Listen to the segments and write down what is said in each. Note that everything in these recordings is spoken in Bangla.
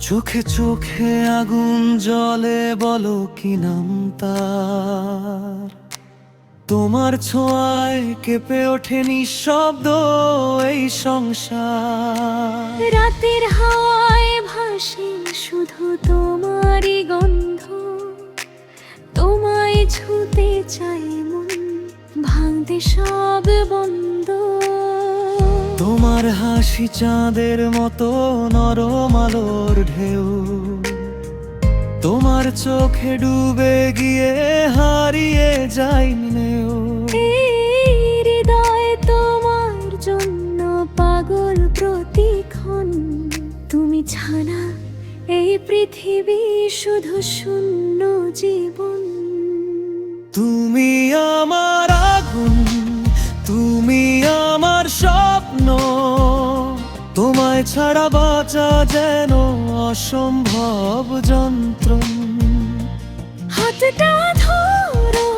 চোখে চোখে আগুন জ্বলে, বলো কি নাম তার? তোমার ছোঁয়ায় কেঁপে ওঠে নিঃশব্দ এই সংসার। রাতের হাওয়ায় ভাসে শুধু তোমারই গন্ধ, তোমায় ছুঁতে চাই মন, ভাঙতে সব বন্ধ। তোমার হাসি চাঁদের মতো নরম আলোর ঢেউ, তোমার চোখে ডুবে গিয়ে হারিয়ে যাই নেও। এই হৃদয় তোমার জন্য পাগল প্রতিক্ষণ, তুমি ছাড়া এই পৃথিবী শুধু শূন্য জীবন। তুমি আমার আগুন, তুমি আমার স্বপ্ন, তোমায় ছাড়া বাঁচা যেন অসম্ভব যন্ত্রণ। হাতটা ধরো,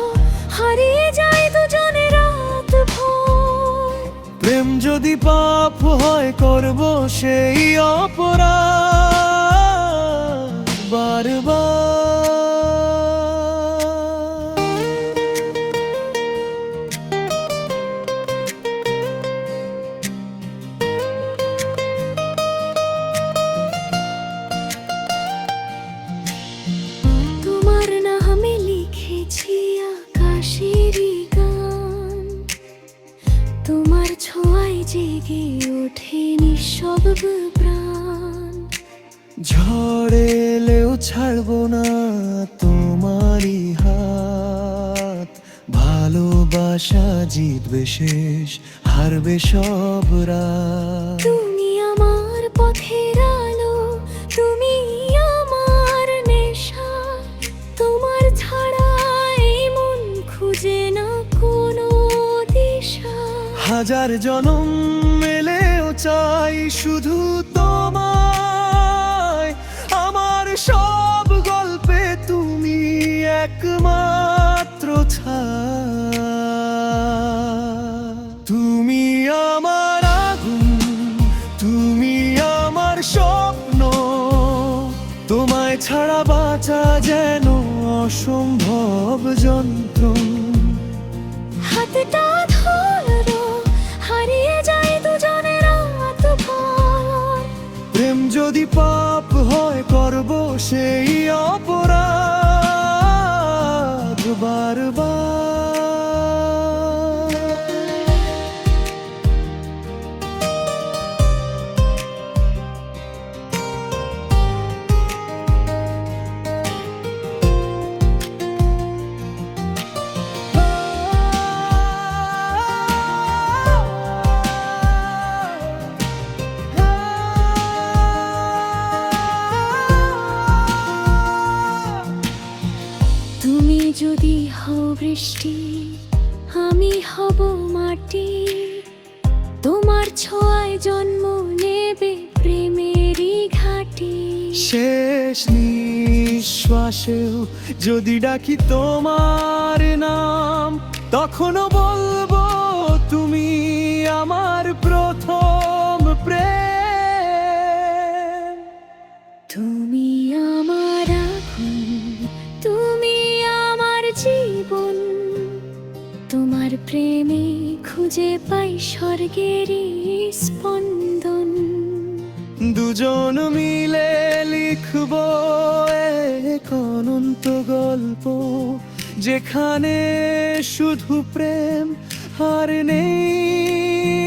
হারিয়ে যায় দুজনে রাত ভর। প্রেম যদি পাপ হয়, করব সেই অপরাধ বারবার। তোমার নামে লিখেছি আকাশেরই গান, তোমার ছোঁয়ায় জেগে ওঠে নিঃশব্দ প্রাণ। ঝড় এলেও ছাড়বো না তোমারই হাত, ভালোবাসা জিতবে শেষ, হারবে সব রাত। তুমি আমার পথের আলো, তুমি আমার নেশা, তোমার ছাড়া এই মন খুঁজে না কোনো দিশা। হাজার জনম মেলেও চাই শুধু তোমায়, আমার সব গল্পে তুমি একমাত্র ছায়া। তুমি আমার আগুন, তুমি আমার স্বপ্ন, তোমায় ছাড়া বাঁচা যেন অসম্ভব যন্ত্রণ। হাতটা ধরো, হারিয়ে যায় দুজনে রাত ভর। প্রেম যদি পাপ হয়, করব সেই অপরাধ বারবার। তুমি যদি হও বৃষ্টি, আমি হব মাটি, তোমার ছোঁয়ায় জন্ম নেবে প্রেমেরই ঘাটি। শেষ নিঃশ্বাসেও যদি ডাকি তোমার নাম, তখনও বলবো তুমি আমার প্রথম প্রেম। তুমি আমার আগুন, তুমি আমার জীবন, তোমার প্রেমে খুঁজে পাই স্বর্গেরই স্পন্দন। দুজন মিলে লিখবো এক অনন্ত গল্প, যেখানে শুধু প্রেম আর নেই